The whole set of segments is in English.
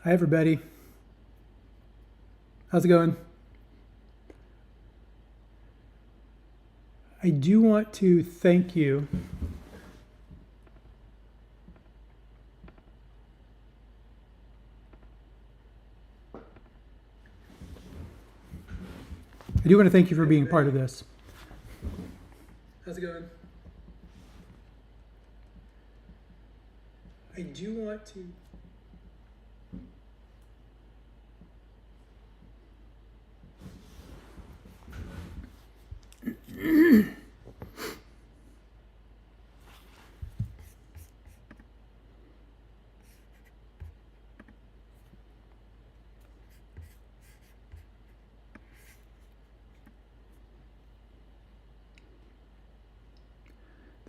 Hi, everybody. How's it going? I do want to thank you. I do want to thank you for being part of this. How's it going? I do want to.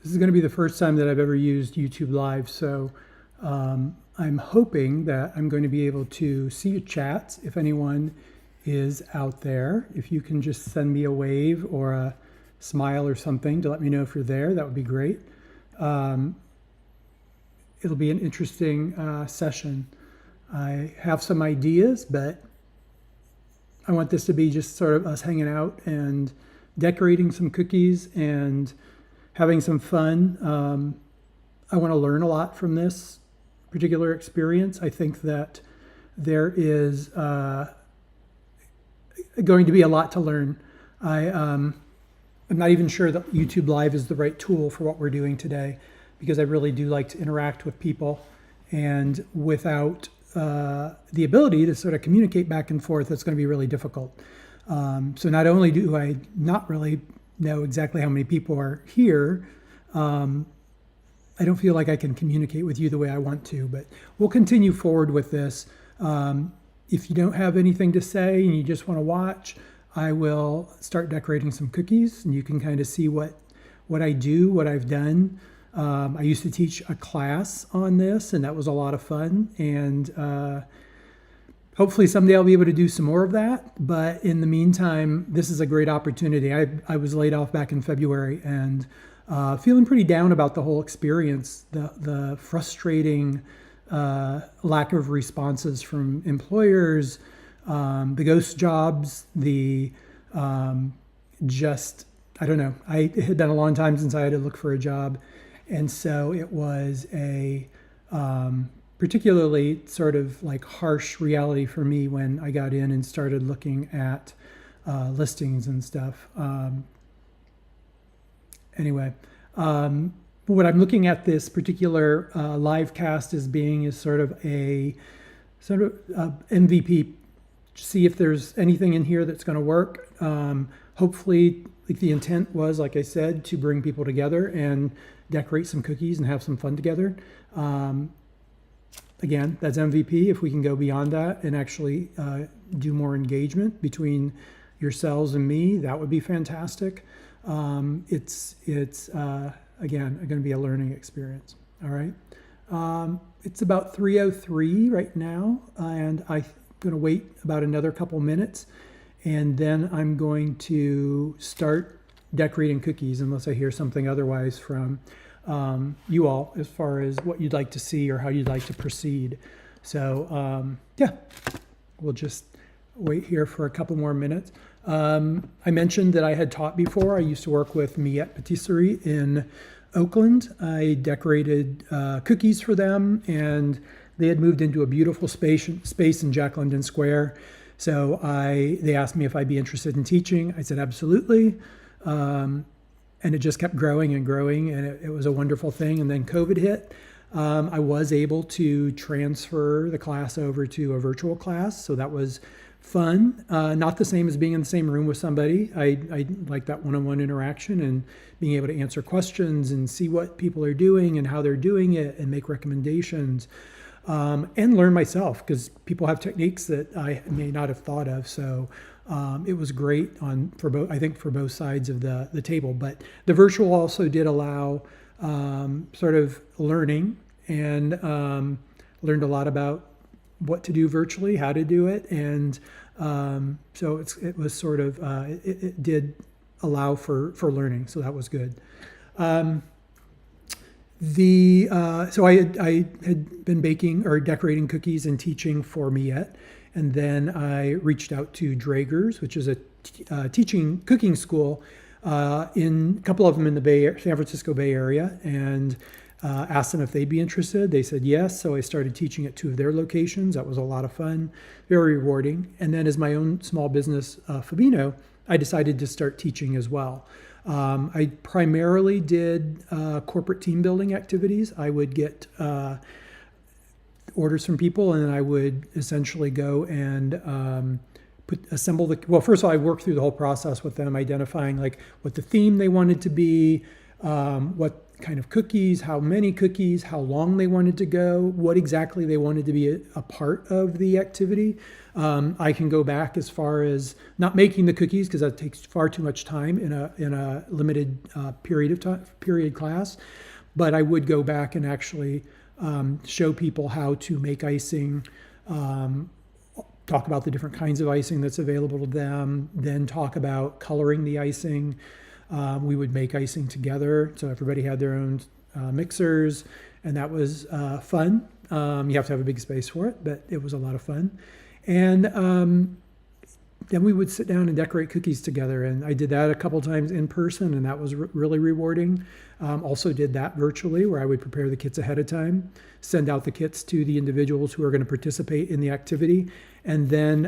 This is going to be the first time that I've ever used YouTube Live, so I'm hoping that I'm going to be able to see your chats if anyone is out there. If you can just send me a wave or a smile or something to let me know if you're there, that would be great. It'll be an interesting session. I have some ideas, but I want this to be just sort of us hanging out and decorating some cookies and having some fun. I want to learn a lot from this particular experience. I think that there is going to be a lot to learn. I'm not even sure that YouTube Live is the right tool for what we're doing today, because I really do like to interact with people, and without the ability to sort of communicate back and forth, it's going to be really difficult. So not only do I not really know exactly how many people are here, I don't feel like I can communicate with you the way I want to, but we'll continue forward with this. If you don't have anything to say and you just want to watch, I will start decorating some cookies, and you can kind of see what I do, what I've done. I used to teach a class on this, and that was a lot of fun. And hopefully someday I'll be able to do some more of that. But in the meantime, this is a great opportunity. I was laid off back in February, and feeling pretty down about the whole experience, the frustrating lack of responses from employers, the ghost jobs, the just, I don't know. It had been a long time since I had to look for a job. And so it was a particularly sort of like harsh reality for me when I got in and started looking at listings and stuff. Anyway, what I'm looking at this particular live cast as being is sort of a MVP. See if there's anything in here that's going to work. Hopefully, like the intent was, like I said, to bring people together and decorate some cookies and have some fun together. Again, that's MVP. If we can go beyond that and actually do more engagement between yourselves and me, that would be fantastic. It's again going to be a learning experience. All right. It's about 3:03 right now, and I'm going to wait about another couple minutes, and then I'm going to start decorating cookies unless I hear something otherwise from you all as far as what you'd like to see or how you'd like to proceed. So yeah, we'll just wait here for a couple more minutes. I mentioned that I had taught before. I used to work with Miette Patisserie in Oakland. I decorated cookies for them, and they had moved into a beautiful space in Jack London Square. So they asked me if I'd be interested in teaching. I said absolutely. And it just kept growing and growing, and it was a wonderful thing. And then COVID hit. I was able to transfer the class over to a virtual class, so that was fun. Not the same as being in the same room with somebody. I like that one-on-one interaction and being able to answer questions and see what people are doing and how they're doing it and make recommendations, and learn myself, because people have techniques that I may not have thought of. So it was great for both sides of the table. But the virtual also did allow sort of learning, and learned a lot about what to do virtually, how to do it, and so it was sort of it did allow for learning, so that was good. So I had been baking or decorating cookies and teaching for Miette, and then I reached out to Draeger's, which is a teaching cooking school in a couple of them in the San Francisco Bay Area, and asked them if they'd be interested. They said yes, so I started teaching at 2 of their locations. That was a lot of fun, very rewarding. And then as my own small business, Fabino, I decided to start teaching as well. I primarily did corporate team building activities. I would get orders from people, and then I would essentially go and assemble well, first of all, I worked through the whole process with them, identifying like what the theme they wanted to be, what kind of cookies, how many cookies, how long they wanted to go, what exactly they wanted to be a part of the activity. I can go back as far as not making the cookies because that takes far too much time in a limited period class, but I would go back and actually show people how to make icing, talk about the different kinds of icing that's available to them, then talk about coloring the icing. We would make icing together, so everybody had their own mixers, and that was fun. You have to have a big space for it, but it was a lot of fun. And then we would sit down and decorate cookies together, and I did that a couple times in person, and that was really rewarding. Also did that virtually, where I would prepare the kits ahead of time, send out the kits to the individuals who are going to participate in the activity, and then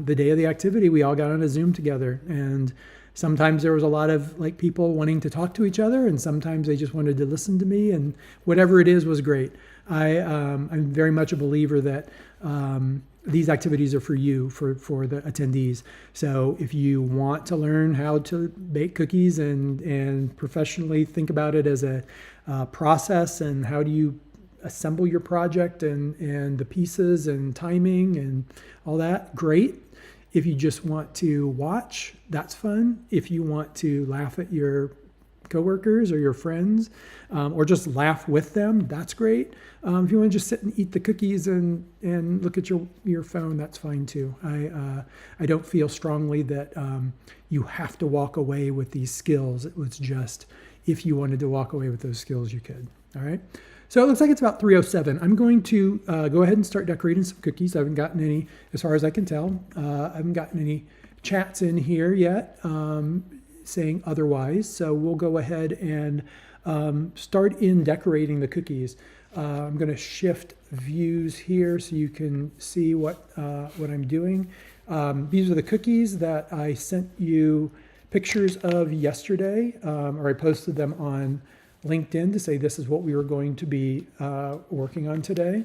the day of the activity, we all got on a Zoom together, and sometimes there was a lot of like people wanting to talk to each other, and sometimes they just wanted to listen to me, and whatever it is was great. I'm very much a believer that these activities are for you, for the attendees. So if you want to learn how to bake cookies and professionally think about it as a process, and how do you assemble your project and the pieces and timing and all that, great. If you just want to watch, that's fun. If you want to laugh at your coworkers or your friends, or just laugh with them, that's great. If you want to just sit and eat the cookies and look at your phone, that's fine too. I don't feel strongly that you have to walk away with these skills. It was just, if you wanted to walk away with those skills, you could. All right. So it looks like it's about 3:07. I'm going to go ahead and start decorating some cookies. I haven't gotten any, as far as I can tell. I haven't gotten any chats in here yet saying otherwise. So we'll go ahead and start in decorating the cookies. I'm going to shift views here so you can see what I'm doing. These are the cookies that I sent you pictures of yesterday, or I posted them on LinkedIn to say this is what we were going to be working on today.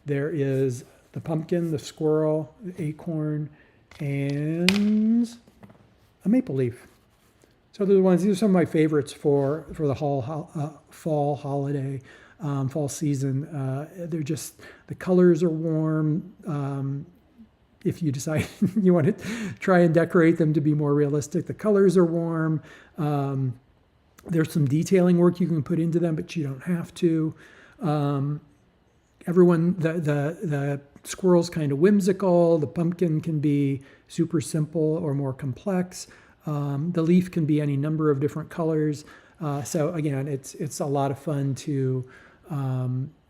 There is the pumpkin, the squirrel, the acorn, and a maple leaf. So these are some of my favorites for the fall holiday, fall season. They're just, the colors are warm. If you decide you want to try and decorate them to be more realistic, the colors are warm. There's some detailing work you can put into them, but you don't have to. The squirrel's kind of whimsical. The pumpkin can be super simple or more complex. The leaf can be any number of different colors. So again, it's a lot of fun to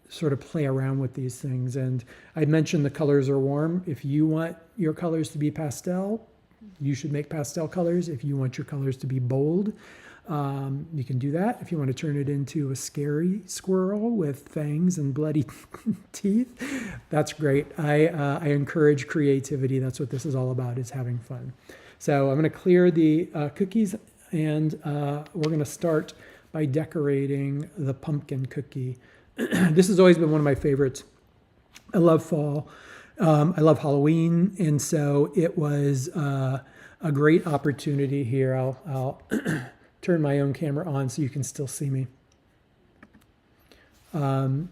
sort of play around with these things. And I mentioned the colors are warm. If you want your colors to be pastel, you should make pastel colors. If you want your colors to be bold, you can do that. If you want to turn it into a scary squirrel with fangs and bloody teeth, that's great. I encourage creativity. That's what this is all about, is having fun. So I'm going to clear the cookies, and we're going to start by decorating the pumpkin cookie. This has always been one of my favorites. I love fall. I love Halloween, and so it was a great opportunity here. I'll turn my own camera on so you can still see me. The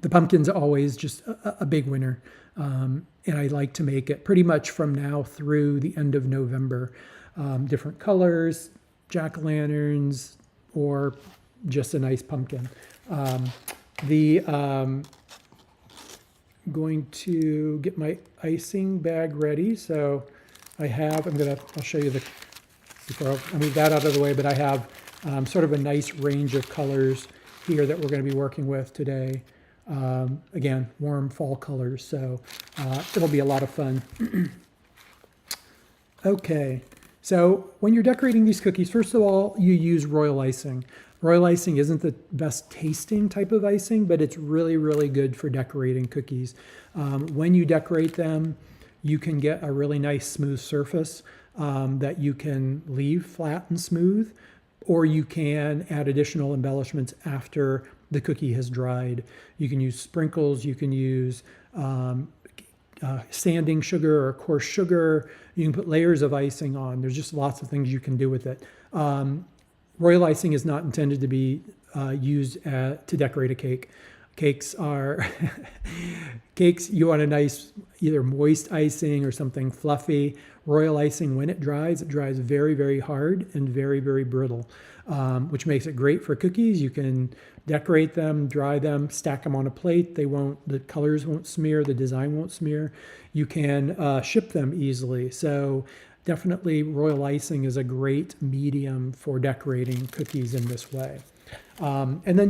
pumpkin's always just a big winner, and I like to make it pretty much from now through the end of November. Different colors, jack-o'-lanterns, or just a nice pumpkin. Going to get my icing bag ready. So I'll show you before I move that out of the way, but I have sort of a nice range of colors here that we're going to be working with today. Again, warm fall colors, so it'll be a lot of fun. Okay, so when you're decorating these cookies, first of all, you use royal icing. Royal icing isn't the best tasting type of icing, but it's really, really good for decorating cookies. When you decorate them, you can get a really nice smooth surface that you can leave flat and smooth, or you can add additional embellishments after the cookie has dried. You can use sprinkles, you can use sanding sugar or coarse sugar. You can put layers of icing on. There's just lots of things you can do with it. Royal icing is not intended to be used to decorate a cake. Cakes are cakes. You want a nice either moist icing or something fluffy. Royal icing, when it dries very, very hard and very, very brittle, which makes it great for cookies. You can decorate them, dry them, stack them on a plate. The colors won't smear, the design won't smear. You can ship them easily. So definitely royal icing is a great medium for decorating cookies in this way. And then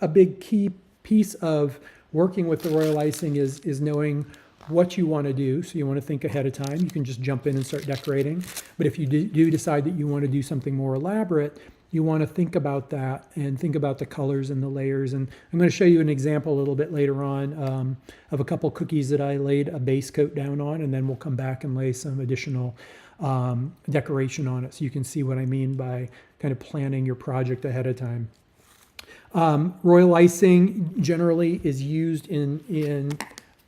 a big key piece of working with the royal icing is knowing what you want to do. So you want to think ahead of time. You can just jump in and start decorating. But if you do decide that you want to do something more elaborate, you want to think about that and think about the colors and the layers. And I'm going to show you an example a little bit later on of a couple cookies that I laid a base coat down on, and then we'll come back and lay some additional decoration on it so you can see what I mean by kind of planning your project ahead of time. Royal icing generally is used in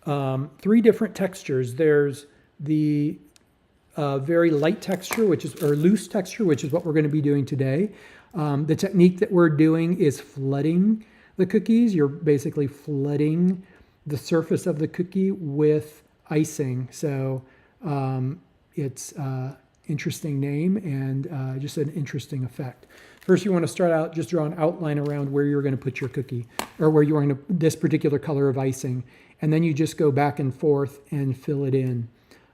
3 different textures. There's the very light texture, or loose texture, which is what we're going to be doing today. The technique that we're doing is flooding the cookies. You're basically flooding the surface of the cookie with icing. So it's interesting name and just an interesting effect. First, you want to start out, just draw an outline around where you're going to put your cookie, or where you want this particular color of icing. And then you just go back and forth and fill it in.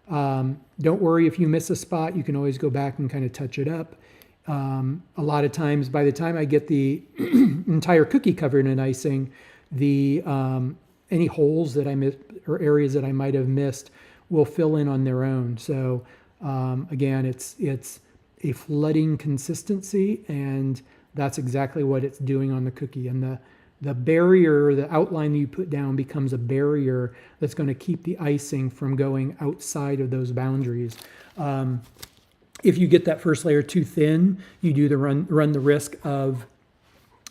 Don't worry if you miss a spot, you can always go back and kind of touch it up. A lot of times, by the time I get the entire cookie covered in icing, any holes that I missed or areas that I might have missed will fill in on their own. So again, it's a flooding consistency, and that's exactly what it's doing on the cookie. And the barrier, the outline that you put down becomes a barrier that's going to keep the icing from going outside of those boundaries. If you get that first layer too thin, you do run the risk of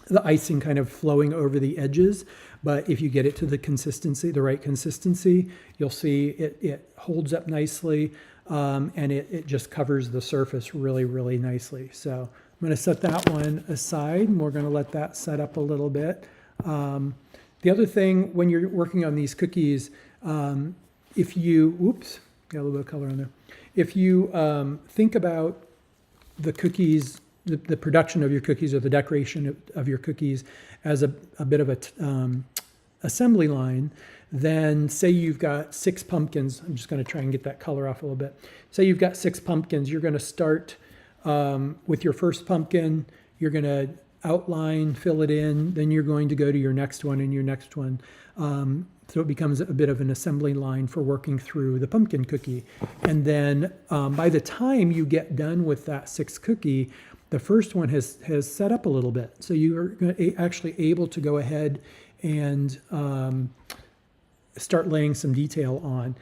the icing kind of flowing over the edges. But if you get it to the right consistency, you'll see it holds up nicely, and it just covers the surface really, really nicely. So I'm going to set that one aside, and we're going to let that set up a little bit. The other thing when you're working on these cookies, if you, got a little bit of color on there. If you think about the cookies, the production of your cookies or the decoration of your cookies as a bit of a assembly line, then say you've got 6 pumpkins. I'm just going to try and get that color off a little bit. Say you've got 6 pumpkins. You're going to start with your first pumpkin. You're going to outline, fill it in, then you're going to go to your next one and your next one. So it becomes a bit of an assembly line for working through the pumpkin cookie. And then by the time you get done with that 6th cookie, the first one has set up a little bit. So you're actually able to go ahead and start laying some detail on.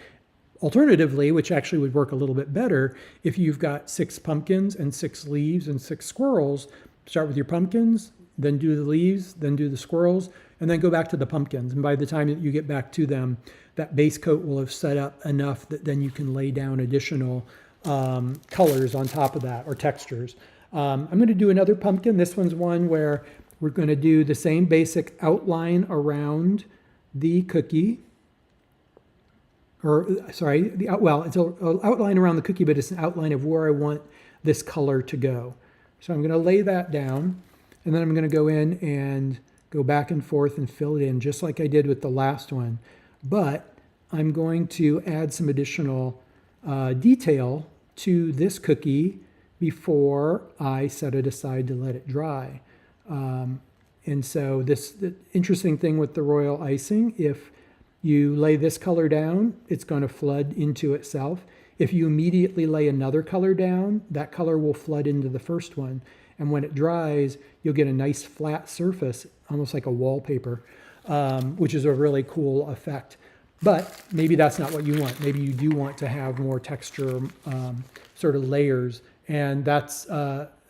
Alternatively, which actually would work a little bit better, if you've got 6 pumpkins and 6 leaves and 6 squirrels, start with your pumpkins, then do the leaves, then do the squirrels, and then go back to the pumpkins. And by the time that you get back to them, that base coat will have set up enough that then you can lay down additional colors on top of that, or textures. I'm going to do another pumpkin. This one's one where we're going to do the same basic outline around the cookie. It's an outline around the cookie, but it's an outline of where I want this color to go. So I'm going to lay that down, and then I'm going to go in and go back and forth and fill it in just like I did with the last one. But I'm going to add some additional detail to this cookie before I set it aside to let it dry. And so the interesting thing with the royal icing, if you lay this color down, it's going to flood into itself. If you immediately lay another color down, that color will flood into the first one. And when it dries, you'll get a nice flat surface, almost like a wallpaper, which is a really cool effect. But maybe that's not what you want. Maybe you do want to have more texture, sort of layers. And that's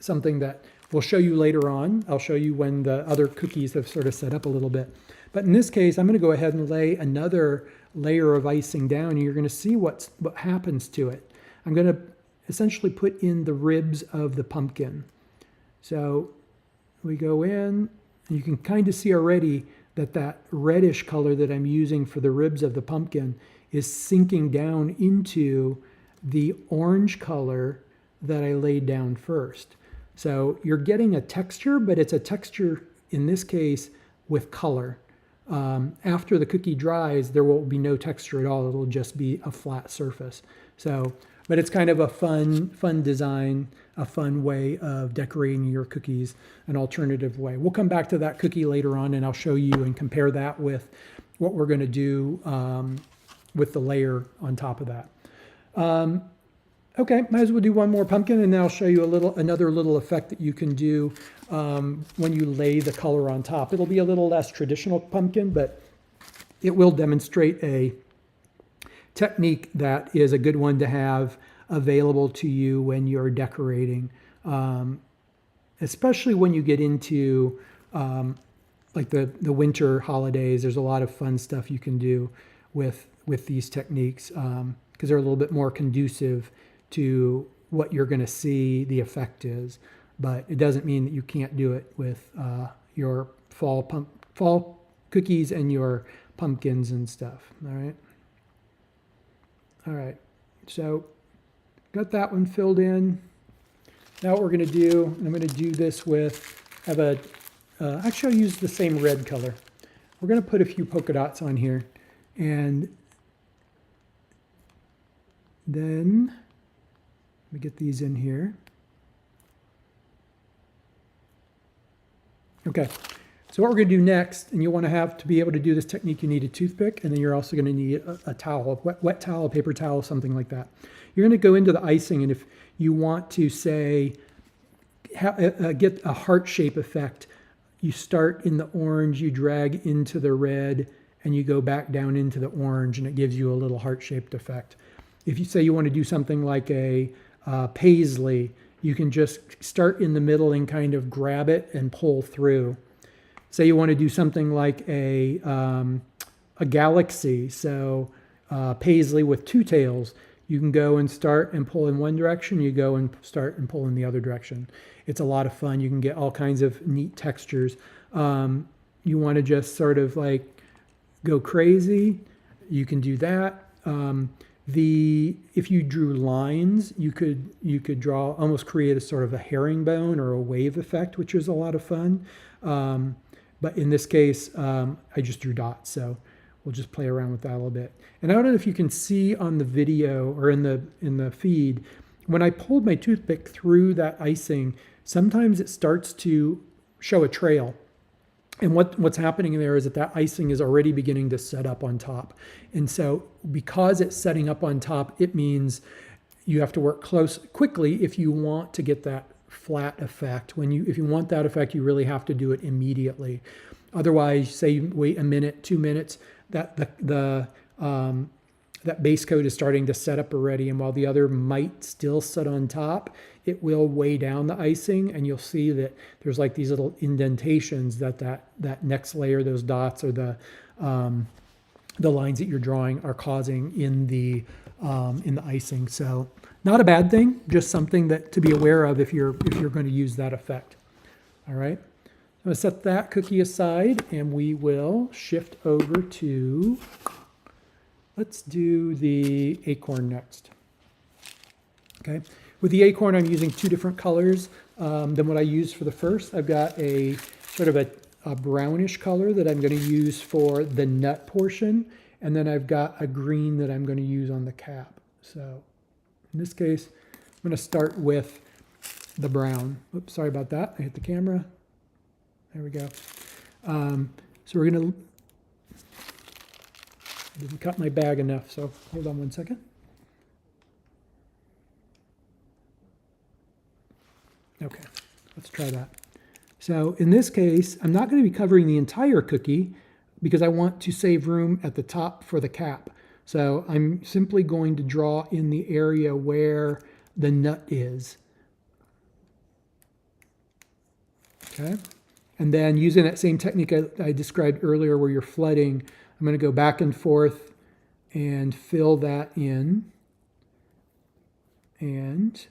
something that we'll show you later on. I'll show you when the other cookies have sort of set up a little bit. But in this case, I'm going to go ahead and lay another layer of icing down, and you're going to see what happens to it. I'm going to essentially put in the ribs of the pumpkin. So we go in, and you can kind of see already that reddish color that I'm using for the ribs of the pumpkin is sinking down into the orange color that I laid down first. So you're getting a texture, but it's a texture, in this case, with color. After the cookie dries, there will be no texture at all. It'll just be a flat surface. So, but it's kind of a fun design, a fun way of decorating your cookies, an alternative way. We'll come back to that cookie later on, and I'll show you and compare that with what we're going to do with the layer on top of that. Okay, might as well do one more pumpkin, and then I'll show you another little effect that you can do when you lay the color on top. It'll be a little less traditional pumpkin, but it will demonstrate a technique that is a good one to have available to you when you're decorating, especially when you get into like the winter holidays. There's a lot of fun stuff you can do with these techniques because they're a little bit more conducive to what you're going to see the effect is. But it doesn't mean that you can't do it with your fall cookies and your pumpkins and stuff. All right, so got that one filled in. Now what we're going to do, I'm going to do this with, actually I'll use the same red color. We're going to put a few polka dots on here, and then let me get these in here. Okay, so what we're going to do next, and you'll want to be able to do this technique, you need a toothpick, and then you're also going to need a towel, a wet towel, a paper towel, something like that. You're going to go into the icing, and if you want to say, get a heart shape effect, you start in the orange, you drag into the red, and you go back down into the orange, and it gives you a little heart-shaped effect. If you say you want to do something like a paisley, you can just start in the middle and kind of grab it and pull through. Say you want to do something like a galaxy, so paisley with two tails. You can go and start and pull in one direction. You go and start and pull in the other direction. It's a lot of fun. You can get all kinds of neat textures. You want to just sort of like go crazy, you can do that. If you drew lines, you could draw, almost create a sort of a herringbone or a wave effect, which is a lot of fun. But in this case, I just drew dots, so we'll just play around with that a little bit. And I don't know if you can see on the video or in the feed, when I pulled my toothpick through that icing, sometimes it starts to show a trail. And what's happening there is that icing is already beginning to set up on top. And so because it's setting up on top, it means you have to work quickly if you want to get that flat effect. If you want that effect, you really have to do it immediately. Otherwise, say you wait a minute, 2 minutes, that base coat is starting to set up already. And while the other might still sit on top, it will weigh down the icing, and you'll see that there's like these little indentations that next layer, those dots or the lines that you're drawing are causing in the icing. So not a bad thing, just something to be aware of if you're going to use that effect. All right, I'm going to set that cookie aside, and we will shift over to, let's do the acorn next. Okay. With the acorn, I'm using two different colors than what I used for the first. I've got a sort of a brownish color that I'm going to use for the nut portion, and then I've got a green that I'm going to use on the cap. So in this case, I'm going to start with the brown. Oops, sorry about that. I hit the camera. There we go. So we're going to, I didn't cut my bag enough, so hold on one second. Okay, let's try that. So in this case, I'm not going to be covering the entire cookie because I want to save room at the top for the cap. So I'm simply going to draw in the area where the nut is. Okay, and then using that same technique I described earlier where you're flooding, I'm going to go back and forth and fill that in. And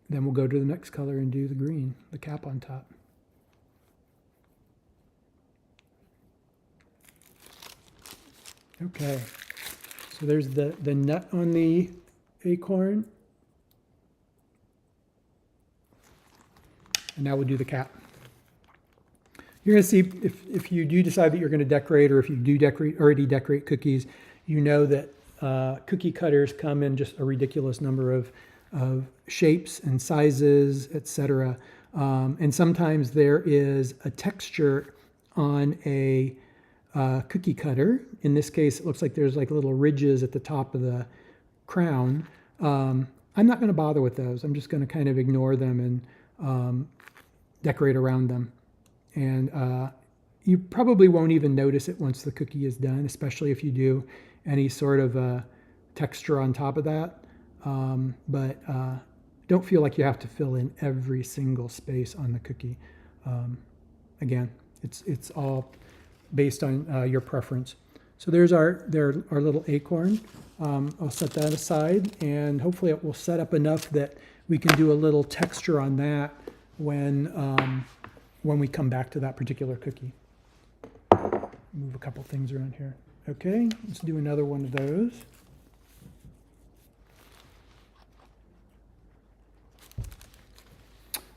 then we'll go to the next color and do the green, the cap on top. Okay, so there's the nut on the acorn. And now we'll do the cap. You're going to see if you do decide that you're going to decorate, or if you do already decorate cookies, you know that cookie cutters come in just a ridiculous number of shapes and sizes, etc. And sometimes there is a texture on a cookie cutter. In this case, it looks like there's like little ridges at the top of the crown. I'm not going to bother with those. I'm just going to kind of ignore them and decorate around them. And you probably won't even notice it once the cookie is done, especially if you do any sort of texture on top of that. But don't feel like you have to fill in every single space on the cookie. Again, it's all based on your preference. So there's our little acorn. I'll set that aside, and hopefully it will set up enough that we can do a little texture on that when we come back to that particular cookie. Move a couple things around here. Okay, let's do another one of those.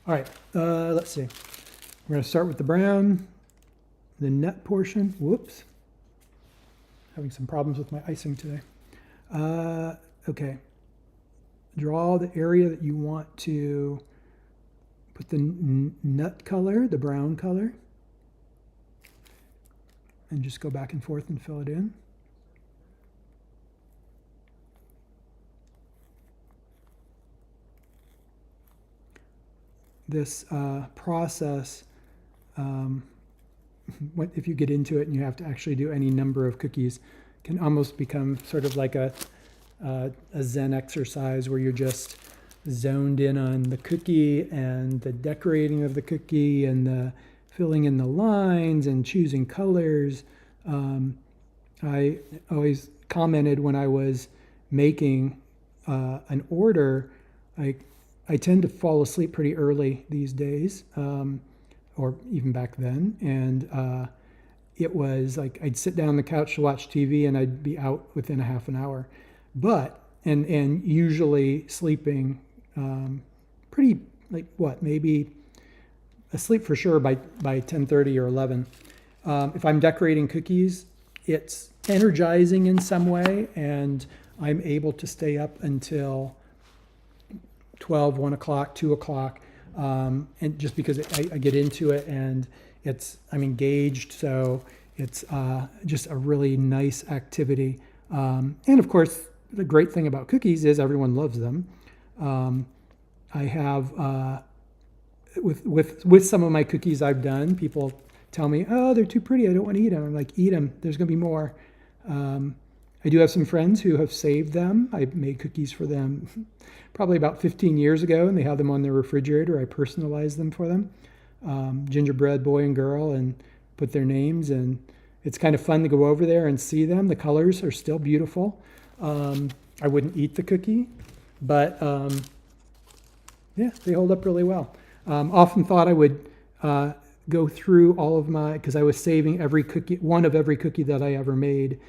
All right, let's see. We're going to start with the brown, the nut portion. Whoops. Having some problems with my icing today. Okay. Draw the area that you want to put the nut color, the brown color, and just go back and forth and fill it in. This process, if you get into it and you have to actually do any number of cookies, can almost become sort of like a Zen exercise where you're just zoned in on the cookie and the decorating of the cookie and the filling in the lines and choosing colors. I always commented when I was making an order, I tend to fall asleep pretty early these days, or even back then. And it was like I'd sit down on the couch to watch TV and I'd be out within a half an hour. And usually sleeping pretty, like what, maybe asleep for sure by 10:30 or 11. If I'm decorating cookies, it's energizing in some way, and I'm able to stay up until 12, 1 o'clock, 2 o'clock, and just because I get into it and I'm engaged, so it's just a really nice activity. And of course, the great thing about cookies is everyone loves them. I have, with some of my cookies I've done, people tell me, oh, they're too pretty, I don't want to eat them. I'm like, eat them, there's going to be more. I do have some friends who have saved them. I made cookies for them probably about 15 years ago, and they have them on their refrigerator. I personalized them for them, gingerbread boy and girl, and put their names. And it's kind of fun to go over there and see them. The colors are still beautiful. I wouldn't eat the cookie, but yeah, they hold up really well. Often thought I would go through all of because I was saving every cookie, one of every cookie that I ever made.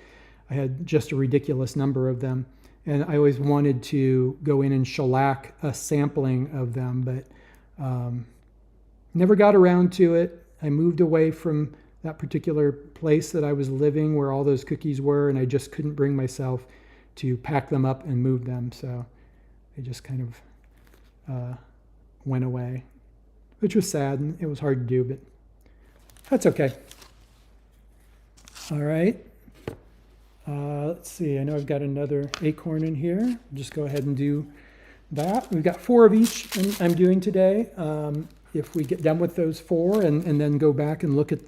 I had just a ridiculous number of them, and I always wanted to go in and shellac a sampling of them, but never got around to it. I moved away from that particular place that I was living where all those cookies were, and I just couldn't bring myself to pack them up and move them, so they just kind of went away. which was sad and it was hard to do, but that's okay. All right. Let's see, I know I've got another acorn in here. Just go ahead and do that. We've got 4 of each I'm doing today. If we get done with those 4 and then go back and look at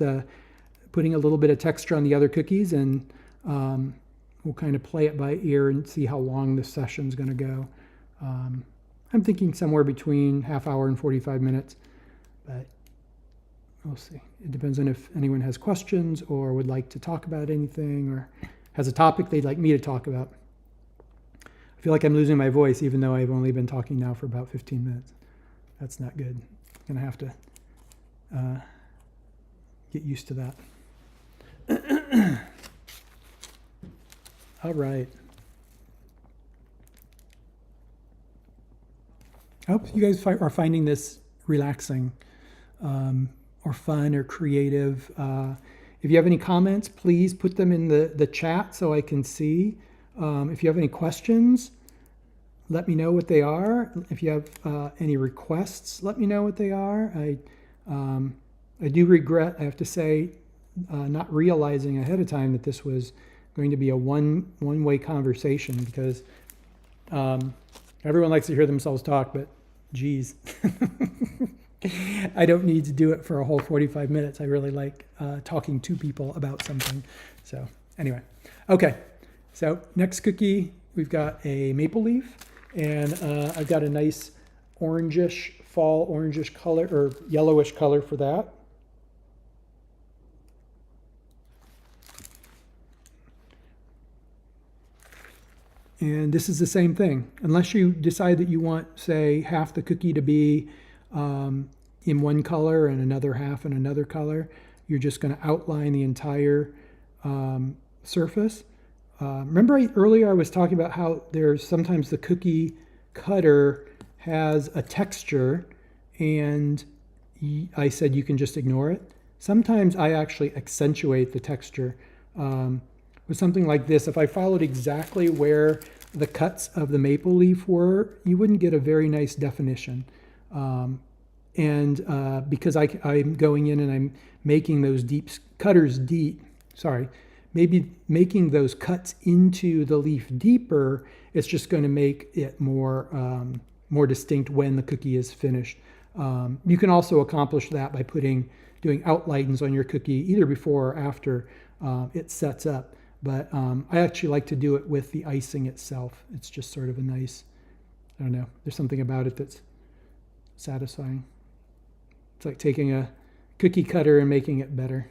putting a little bit of texture on the other cookies, and we'll kind of play it by ear and see how long this session's going to go. I'm thinking somewhere between half hour and 45 minutes, but we'll see. It depends on if anyone has questions or would like to talk about anything or has a topic they'd like me to talk about. I feel like I'm losing my voice even though I've only been talking now for about 15 minutes. That's not good. I'm going to have to get used to that. All right. I hope you guys are finding this relaxing or fun or creative. If you have any comments, please put them in the chat so I can see. If you have any questions, let me know what they are. If you have any requests, let me know what they are. I do regret, I have to say, not realizing ahead of time that this was going to be a one-way conversation, because everyone likes to hear themselves talk, but geez, I don't need to do it for a whole 45 minutes. I really like talking to people about something. So anyway, okay. So next cookie, we've got a maple leaf, and I've got a nice orangish, fall orangish color or yellowish color for that. And this is the same thing. Unless you decide that you want, say, half the cookie to be in one color and another half in another color, you're just going to outline the entire surface. Remember earlier I was talking about how there's sometimes the cookie cutter has a texture, and I said you can just ignore it. Sometimes I actually accentuate the texture. With something like this, if I followed exactly where the cuts of the maple leaf were, you wouldn't get a very nice definition. Because I'm going in and I'm making those maybe making those cuts into the leaf deeper, it's just going to make it more distinct when the cookie is finished. You can also accomplish that by doing outlines on your cookie either before or after it sets up. But I actually like to do it with the icing itself. It's just sort of a nice, I don't know, there's something about it that's satisfying. It's like taking a cookie cutter and making it better.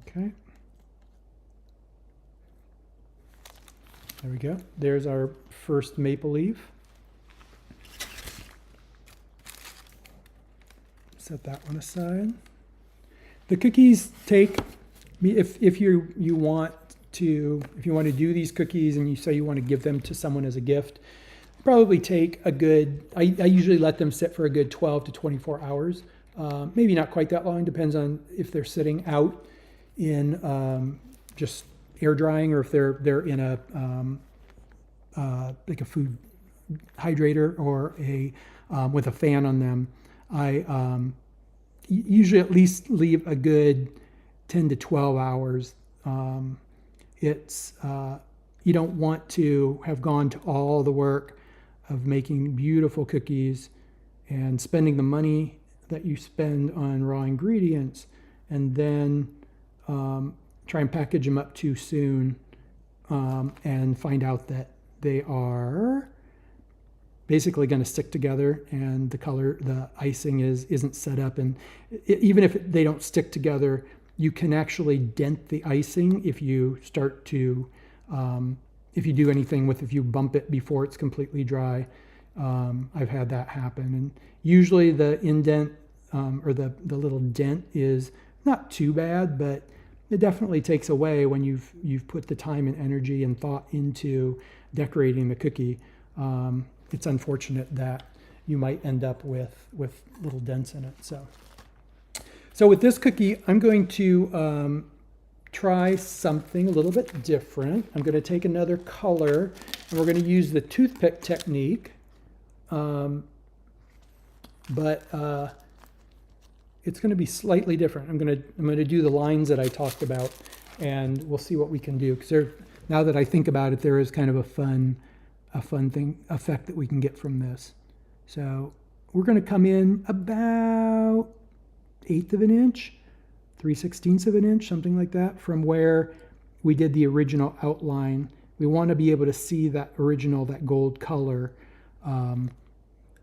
Okay. There we go. There's our first maple leaf. Set that one aside. The cookies take, if you want to do these cookies and you say you want to give them to someone as a gift, probably take a good, I usually let them sit for a good 12 to 24 hours. Maybe not quite that long, depends on if they're sitting out in just air drying, or if they're in a like a food hydrator or a with a fan on them. I usually at least leave a good 10 to 12 hours. You don't want to have gone to all the work of making beautiful cookies and spending the money that you spend on raw ingredients and then try and package them up too soon and find out that they are basically going to stick together and the icing isn't set up. And even if they don't stick together, you can actually dent the icing if you start to, if you do anything if you bump it before it's completely dry. I've had that happen. And usually the indent or the little dent is not too bad, but it definitely takes away when you've put the time and energy and thought into decorating the cookie. It's unfortunate that you might end up with little dents in it. So with this cookie, I'm going to try something a little bit different. I'm going to take another color And we're going to use the toothpick technique, but it's going to be slightly different. I'm going to do the lines that I talked about, and we'll see what we can do. Because now that I think about it, there is kind of a fun effect that we can get from this. So we're going to come in about 1/8 of an inch, 3/16 of an inch, something like that, from where we did the original outline. We want to be able to see that gold color on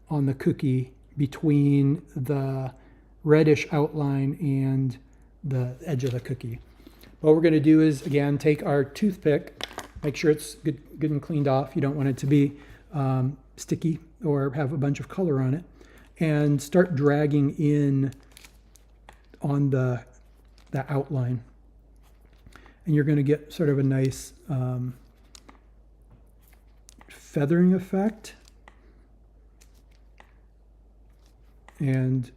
the cookie between the reddish outline and the edge of the cookie. What we're going to do is, again, take our toothpick, make sure it's good and cleaned off. You don't want it to be sticky or have a bunch of color on it, and start dragging in on the outline. And you're going to get sort of a nice feathering effect. And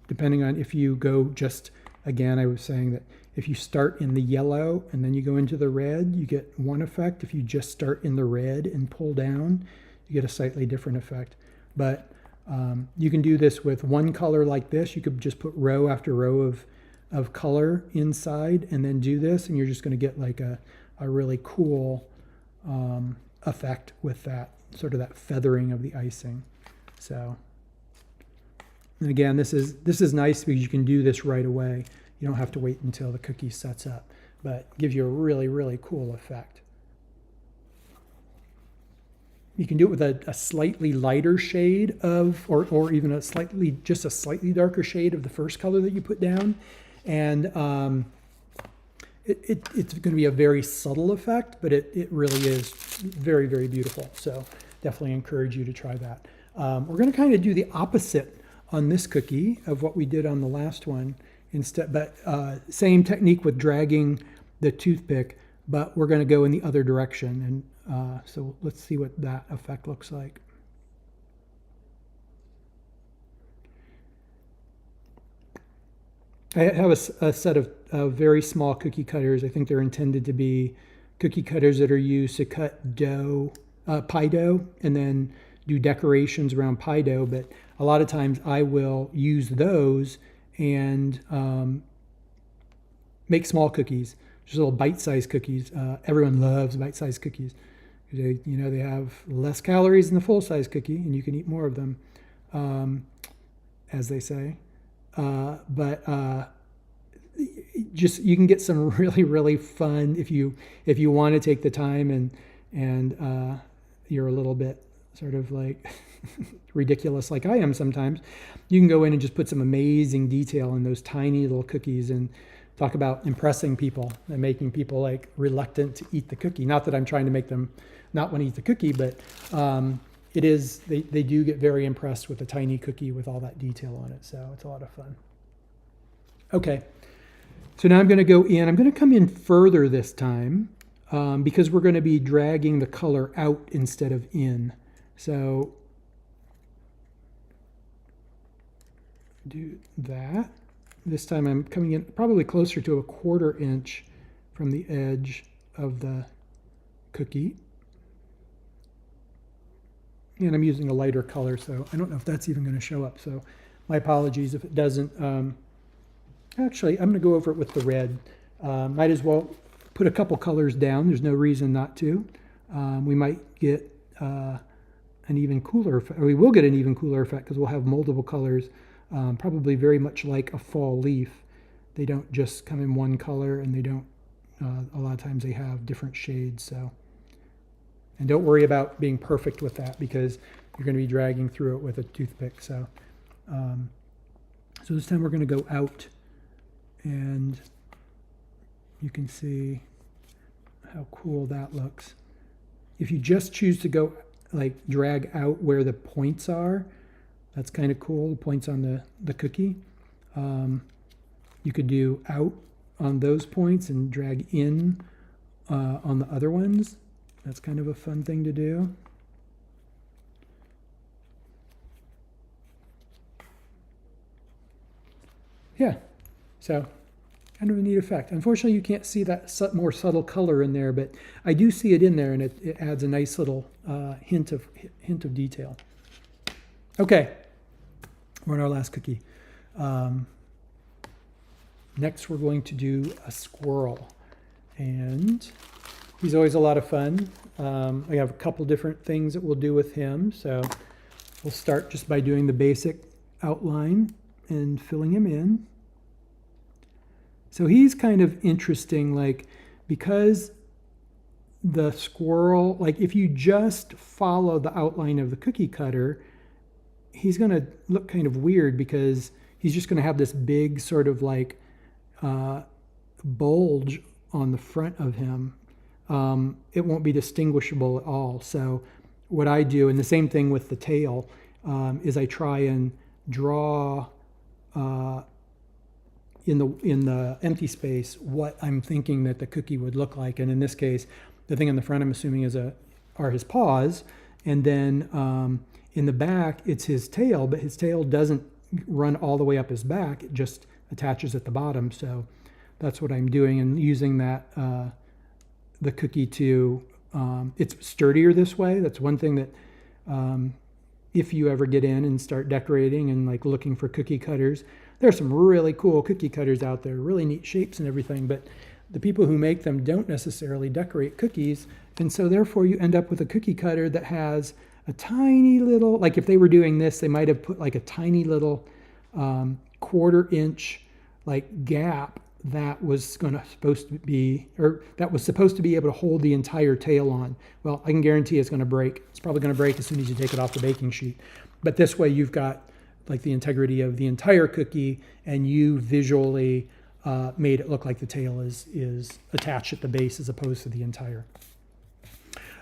depending on if you go just, again, I was saying that if you start in the yellow and then you go into the red, you get one effect. If you just start in the red and pull down, you get a slightly different effect. But you can do this with one color like this. You could just put row after row of color inside and then do this, and you're just going to get like a really cool effect with that, sort of that feathering of the icing. So, and again, this is nice because you can do this right away. You don't have to wait until the cookie sets up, but gives you a really, really cool effect. You can do it with a slightly lighter shade of, or even just a slightly darker shade of the first color that you put down. And it's going to be a very subtle effect, but it really is very, very beautiful. So definitely encourage you to try that. We're going to kind of do the opposite on this cookie of what we did on the last one instead, but same technique with dragging the toothpick, but we're going to go in the other direction. And so let's see what that effect looks like. I have a set of very small cookie cutters. I think they're intended to be cookie cutters that are used to cut dough, pie dough, and then do decorations around pie dough. But a lot of times I will use those and make small cookies, just little bite-sized cookies. Everyone loves bite-sized cookies. They have less calories than the full-size cookie, and you can eat more of them, as they say. Just you can get some really, really fun if you want to take the time and you're a little bit sort of like ridiculous like I am sometimes. You can go in and just put some amazing detail in those tiny little cookies and talk about impressing people and making people like reluctant to eat the cookie. Not that I'm trying to make them not want to eat the cookie, but it is, they do get very impressed with a tiny cookie with all that detail on it. So it's a lot of fun. Okay, so now I'm going to go in. I'm going to come in further this time because we're going to be dragging the color out instead of in. So do that. This time I'm coming in probably closer to 1/4 inch from the edge of the cookie. And I'm using a lighter color, so I don't know if that's even going to show up. So my apologies if it doesn't. Actually, I'm going to go over it with the red. Might as well put a couple colors down. There's no reason not to. We might get an even cooler effect, or we will get an even cooler effect because we'll have multiple colors, probably very much like a fall leaf. They don't just come in one color, and they don't, a lot of times they have different shades. So, and don't worry about being perfect with that because you're going to be dragging through it with a toothpick. So, so this time we're going to go out, and you can see how cool that looks. If you just choose to go like drag out where the points are, that's kind of cool, the points on the cookie. You could do out on those points and drag in on the other ones. That's kind of a fun thing to do. Yeah, so Kind of a neat effect. Unfortunately, you can't see that more subtle color in there, but I do see it in there, and it adds a nice little hint of detail. Okay, we're on our last cookie. Next, we're going to do a squirrel, and he's always a lot of fun. I have a couple different things that we'll do with him, so we'll start just by doing the basic outline and filling him in. So he's kind of interesting, like, because the squirrel, like if you just follow the outline of the cookie cutter, he's going to look kind of weird because he's just going to have this big sort of like bulge on the front of him. It won't be distinguishable at all. So what I do, and the same thing with the tail, is I try and draw in the empty space what I'm thinking that the cookie would look like. And in this case, the thing on the front I'm assuming are his paws, and then in the back it's his tail, but his tail doesn't run all the way up his back, it just attaches at the bottom. So that's what I'm doing, and using that the cookie to it's sturdier this way. That's one thing that if you ever get in and start decorating and like looking for cookie cutters, there's some really cool cookie cutters out there, really neat shapes and everything, but the people who make them don't necessarily decorate cookies, and so therefore you end up with a cookie cutter that has a tiny little, like if they were doing this, they might have put like a tiny little 1/4 inch like gap that was supposed to be able to hold the entire tail on. Well, I can guarantee it's going to break. It's probably going to break as soon as you take it off the baking sheet. But this way you've got like the integrity of the entire cookie, and you visually made it look like the tail is attached at the base as opposed to the entire.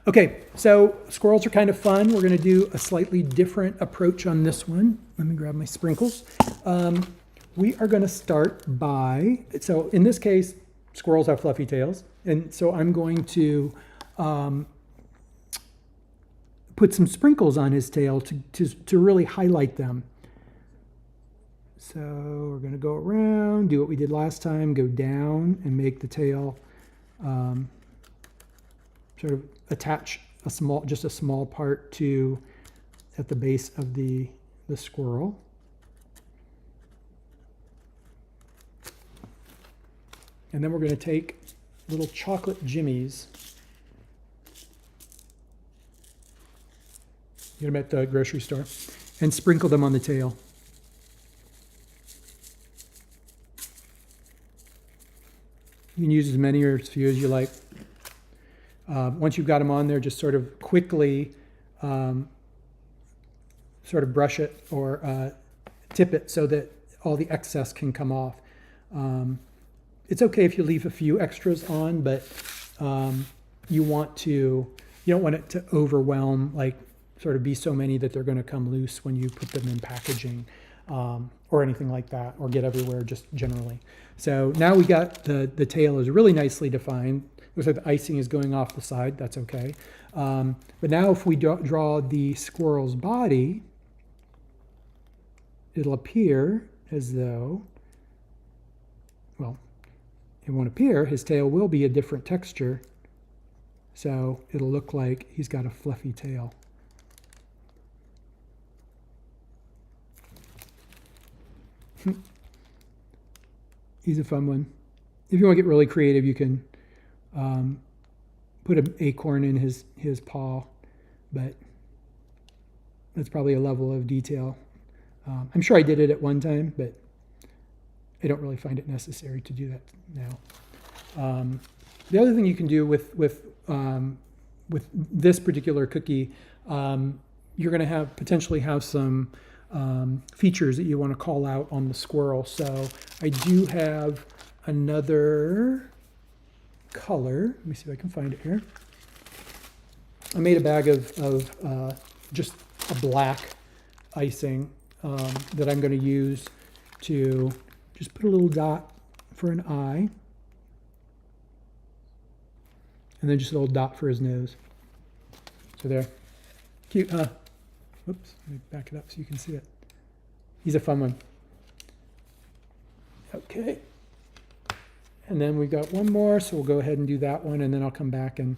Okay, so squirrels are kind of fun. We're going to do a slightly different approach on this one. Let me grab my sprinkles. We are going to start by, so in this case, squirrels have fluffy tails, and so I'm going to put some sprinkles on his tail to really highlight them. So we're going to go around, do what we did last time, go down and make the tail sort of attach just a small part at the base of the squirrel. And then we're going to take little chocolate jimmies. Get them at the grocery store, and sprinkle them on the tail. You can use as many or as few as you like. Once you've got them on there, just sort of quickly sort of brush it or tip it so that all the excess can come off. It's okay if you leave a few extras on, but you don't want it to overwhelm, like sort of be so many that they're going to come loose when you put them in packaging or anything like that, or get everywhere just generally. So now we got the tail is really nicely defined. Looks like the icing is going off the side. That's okay. But now if we draw the squirrel's body, it'll appear as though, well, it won't appear. His tail will be a different texture. So it'll look like he's got a fluffy tail. He's a fun one. If you want to get really creative, you can put an acorn in his paw, but that's probably a level of detail. I'm sure I did it at one time, but I don't really find it necessary to do that now. The other thing you can do with this particular cookie, you're going to potentially have some features that you want to call out on the squirrel. So I do have another color. Let me see if I can find it here. I made a bag of just a black icing that I'm going to use to just put a little dot for an eye, and then just a little dot for his nose. So there. Cute, huh? Whoops, let me back it up so you can see it. He's a fun one. Okay. And then we've got one more, so we'll go ahead and do that one, and then I'll come back and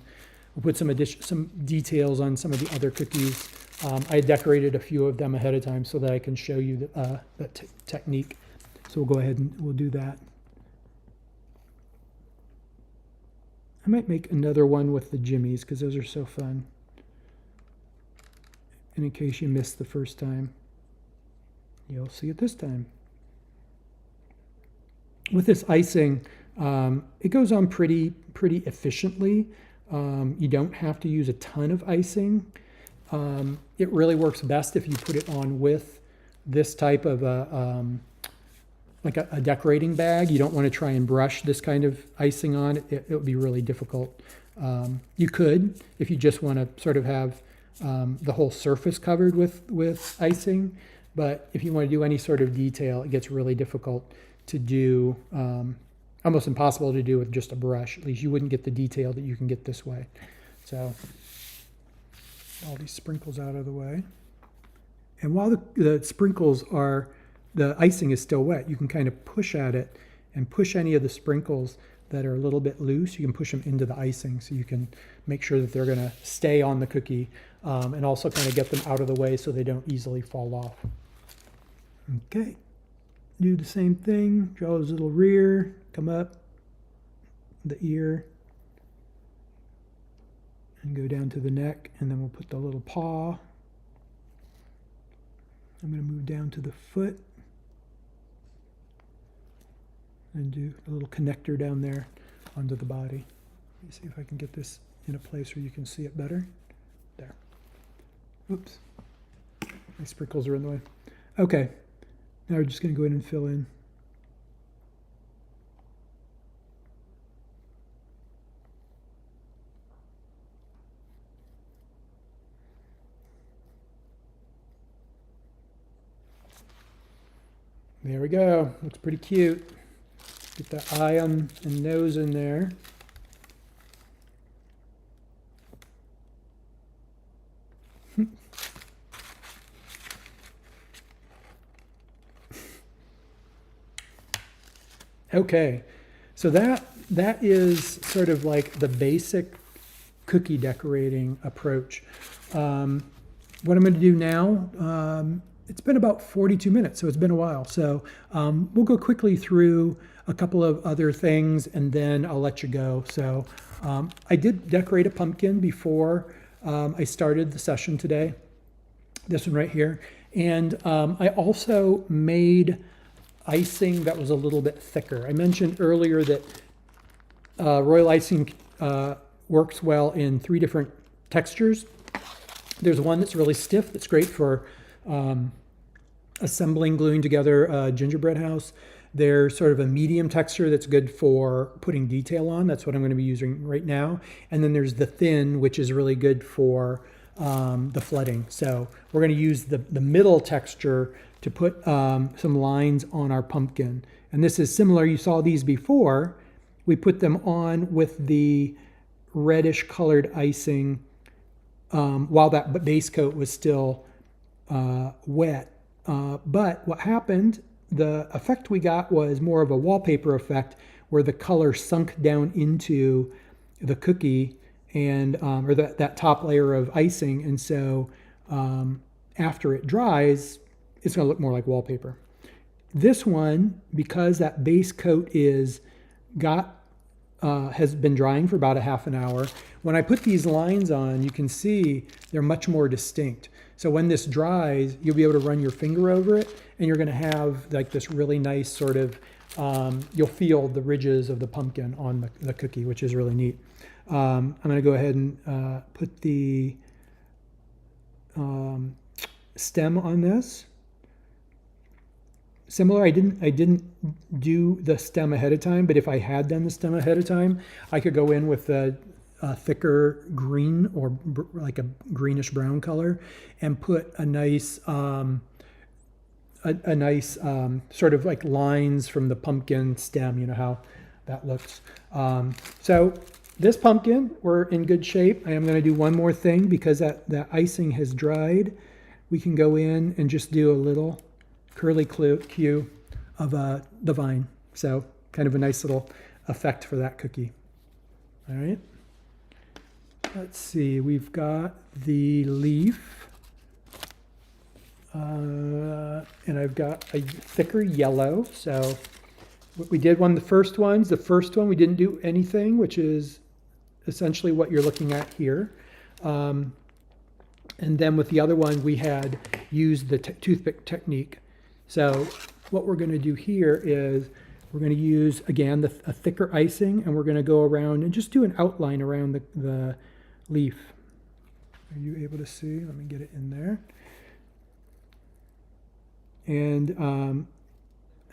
we'll put some details on some of the other cookies. I decorated a few of them ahead of time so that I can show you the technique. So we'll go ahead and we'll do that. I might make another one with the jimmies because those are so fun. And in case you missed the first time, you'll see it this time. With this icing, it goes on pretty efficiently. You don't have to use a ton of icing. It really works best if you put it on with this type of like a decorating bag. You don't want to try and brush this kind of icing on. It would be really difficult. You could, if you just want to sort of have the whole surface covered with icing, but if you want to do any sort of detail, it gets really difficult to do, almost impossible to do with just a brush. At least you wouldn't get the detail that you can get this way. So all these sprinkles out of the way. And while the sprinkles are, the icing is still wet, you can kind of push at it and push any of the sprinkles that are a little bit loose. You can push them into the icing so you can make sure that they're going to stay on the cookie, and also kind of get them out of the way so they don't easily fall off. Okay, do the same thing. Draw his little rear, come up, the ear, and go down to the neck, and then we'll put the little paw. I'm going to move down to the foot and do a little connector down there onto the body. Let me see if I can get this in a place where you can see it better. There. Oops. My sprinkles are in the way. Okay. Now we're just going to go in and fill in. There we go. Looks pretty cute. Get the eye and nose in there. Okay, so that is sort of like the basic cookie decorating approach. What I'm going to do now, it's been about 42 minutes, so it's been a while. So we'll go quickly through a couple of other things, and then I'll let you go. So I did decorate a pumpkin before I started the session today, this one right here. And I also made icing that was a little bit thicker. I mentioned earlier that royal icing works well in 3 different textures. There's one that's really stiff, that's great for assembling, gluing together a gingerbread house. There's sort of a medium texture that's good for putting detail on. That's what I'm going to be using right now. And then there's the thin, which is really good for the flooding. So we're going to use the middle texture to put some lines on our pumpkin. And this is similar. You saw these before. We put them on with the reddish colored icing while that base coat was still wet. But what happened, the effect we got was more of a wallpaper effect where the color sunk down into the cookie and or that top layer of icing. And so after it dries, it's going to look more like wallpaper. This one, because that base coat has been drying for about a half an hour, when I put these lines on, you can see they're much more distinct. So when this dries, you'll be able to run your finger over it, and you're going to have like this really nice sort of, you'll feel the ridges of the pumpkin on the cookie, which is really neat. I'm going to go ahead and put the stem on this. Similar, I didn't do the stem ahead of time, but if I had done the stem ahead of time, I could go in with a thicker green or like a greenish brown color and put a nice sort of like lines from the pumpkin stem. You know how that looks. So this pumpkin, we're in good shape. I am going to do one more thing because that icing has dried. We can go in and just do a little curly Q of the vine. So kind of a nice little effect for that cookie. All right. Let's see, we've got the leaf, and I've got a thicker yellow. So what we did on the first one we didn't do anything, which is essentially what you're looking at here. And then with the other one, we had used the toothpick technique. So what we're going to do here is we're going to use, again, a thicker icing, and we're going to go around and just do an outline around the leaf. Are you able to see? Let me get it in there. And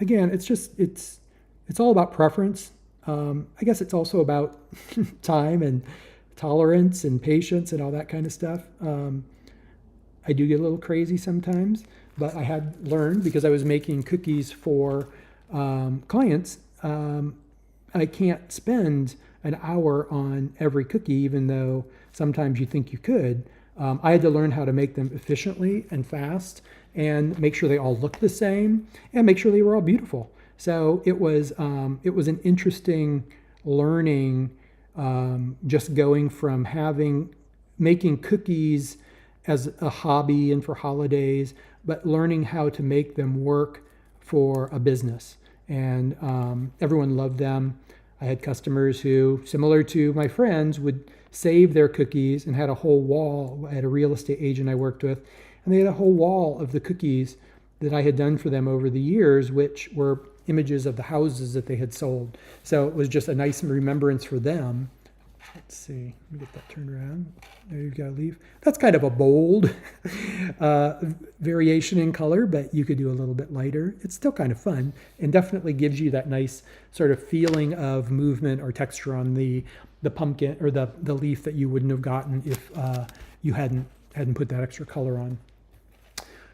again, it's all about preference. I guess it's also about time and tolerance and patience and all that kind of stuff. I do get a little crazy sometimes, but I had learned, because I was making cookies for clients, I can't spend an hour on every cookie, even though sometimes you think you could. I had to learn how to make them efficiently and fast, and make sure they all looked the same, and make sure they were all beautiful. So it was an interesting learning, just going from making cookies as a hobby and for holidays, but learning how to make them work for a business. And everyone loved them. I had customers who, similar to my friends, would save their cookies and had a whole wall. I had a real estate agent I worked with, and they had a whole wall of the cookies that I had done for them over the years, which were images of the houses that they had sold. So it was just a nice remembrance for them. Let's see, let me get that turned around. There you've got a leaf. That's kind of a bold variation in color, but you could do a little bit lighter. It's still kind of fun, and definitely gives you that nice sort of feeling of movement or texture on the pumpkin or the leaf that you wouldn't have gotten if you hadn't put that extra color on.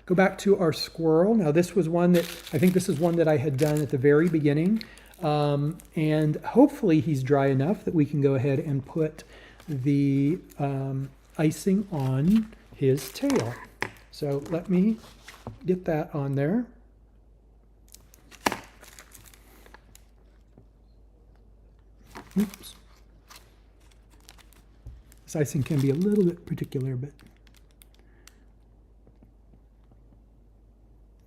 Go back to our squirrel. Now this was one that, I think this is one that I had done at the very beginning. And hopefully he's dry enough that we can go ahead and put the icing on his tail. So let me get that on there. Oops. This icing can be a little bit particular, but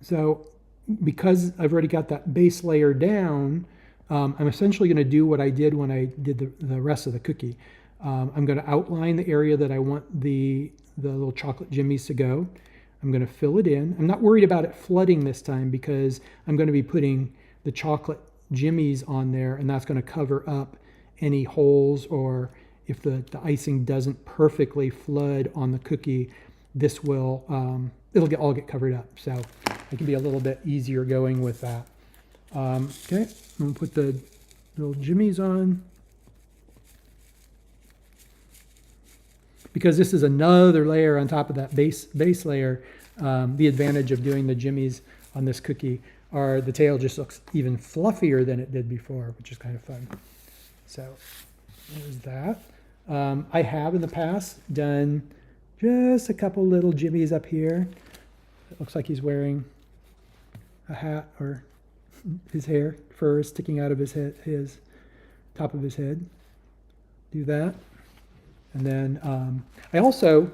so because I've already got that base layer down, I'm essentially going to do what I did when I did the rest of the cookie. I'm going to outline the area that I want the little chocolate jimmies to go. I'm going to fill it in. I'm not worried about it flooding this time, because I'm going to be putting the chocolate jimmies on there, and that's going to cover up any holes, or if the icing doesn't perfectly flood on the cookie, this will, it'll all get covered up. So it can be a little bit easier going with that. Okay, I'm going to put the little jimmies on. Because this is another layer on top of that base layer, the advantage of doing the jimmies on this cookie are the tail just looks even fluffier than it did before, which is kind of fun. So there's that. I have in the past done just a couple little jimmies up here. It looks like he's wearing a hat, or his fur is sticking out of his head, his top of his head. Do that. And then I also,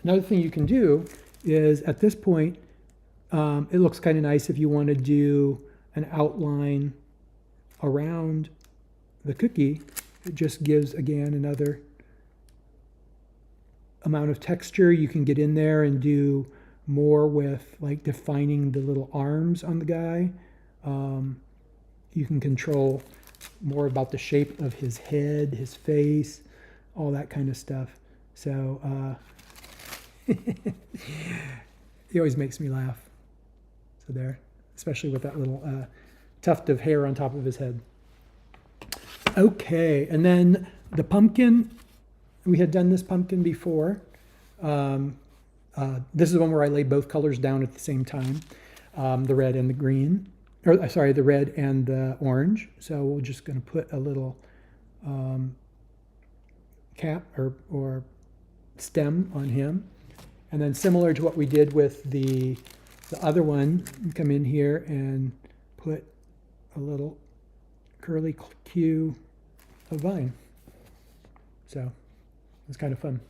another thing you can do is at this point, it looks kind of nice if you want to do an outline around the cookie. It just gives, again, another amount of texture. You can get in there and do more with like defining the little arms on the guy. You can control more about the shape of his head, his face, all that kind of stuff. So he always makes me laugh. So there, especially with that little tuft of hair on top of his head. Okay, and then the pumpkin, we had done this pumpkin before. This is one where I lay both colors down at the same time, the red and the green, or sorry, the red and the orange. So we're just going to put a little cap or stem on him. And then similar to what we did with the other one, come in here and put a little curly Q of vine. So it's kind of fun.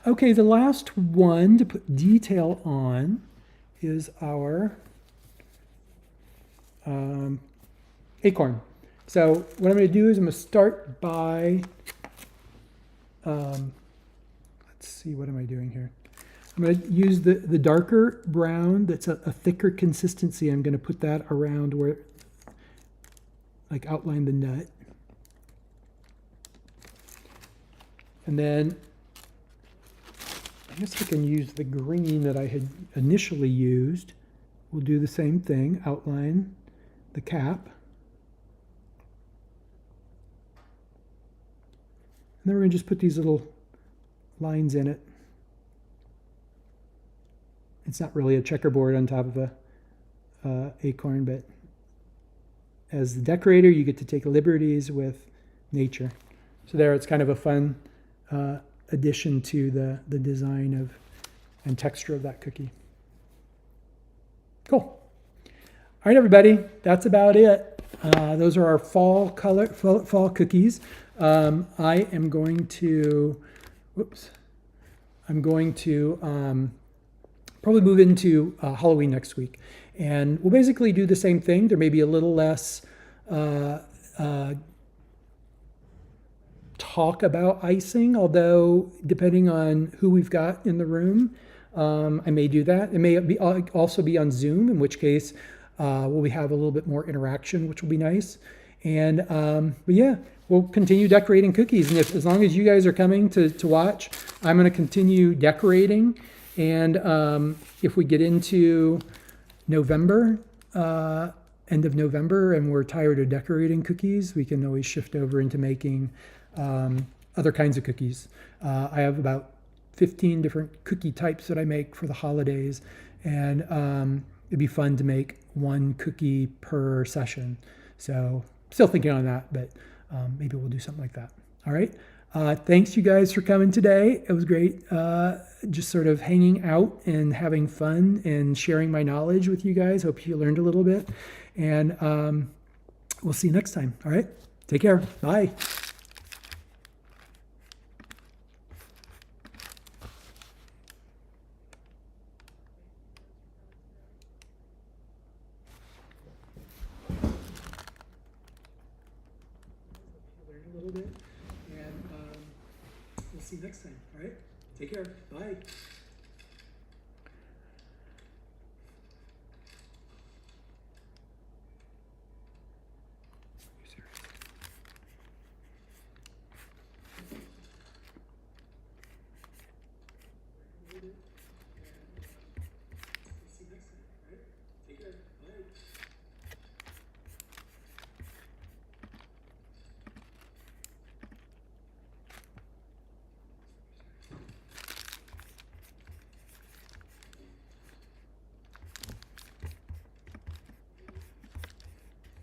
Okay, the last one to put detail on is our acorn. So what I'm going to do is I'm going to start by, let's see, what am I doing here? I'm going to use the darker brown that's a thicker consistency. I'm going to put that around where, like, outline the nut. And then I guess I can use the green that I had initially used. We'll do the same thing, outline the cap. And then we're going to just put these little lines in it. It's not really a checkerboard on top of a acorn, but as the decorator, you get to take liberties with nature. So there, it's kind of a fun addition to the design of and texture of that cookie. Cool. All right, everybody, that's about it. Those are our fall cookies. I am going to, probably move into Halloween next week. And we'll basically do the same thing. There may be a little less talk about icing, although depending on who we've got in the room, I may do that. It may also be on Zoom, in which case we'll have a little bit more interaction, which will be nice. And but yeah, we'll continue decorating cookies. And as long as you guys are coming to watch, I'm going to continue decorating. And if we get into November, end of November, and we're tired of decorating cookies, we can always shift over into making other kinds of cookies. I have about 15 different cookie types that I make for the holidays, and it'd be fun to make one cookie per session. So still thinking on that, but maybe we'll do something like that. All right. Thanks you guys for coming today. It was great just sort of hanging out and having fun and sharing my knowledge with you guys. Hope you learned a little bit. And we'll see you next time. All right. Take care. Bye. Learned a little bit. And we'll see you next time. All right. Take care. Bye.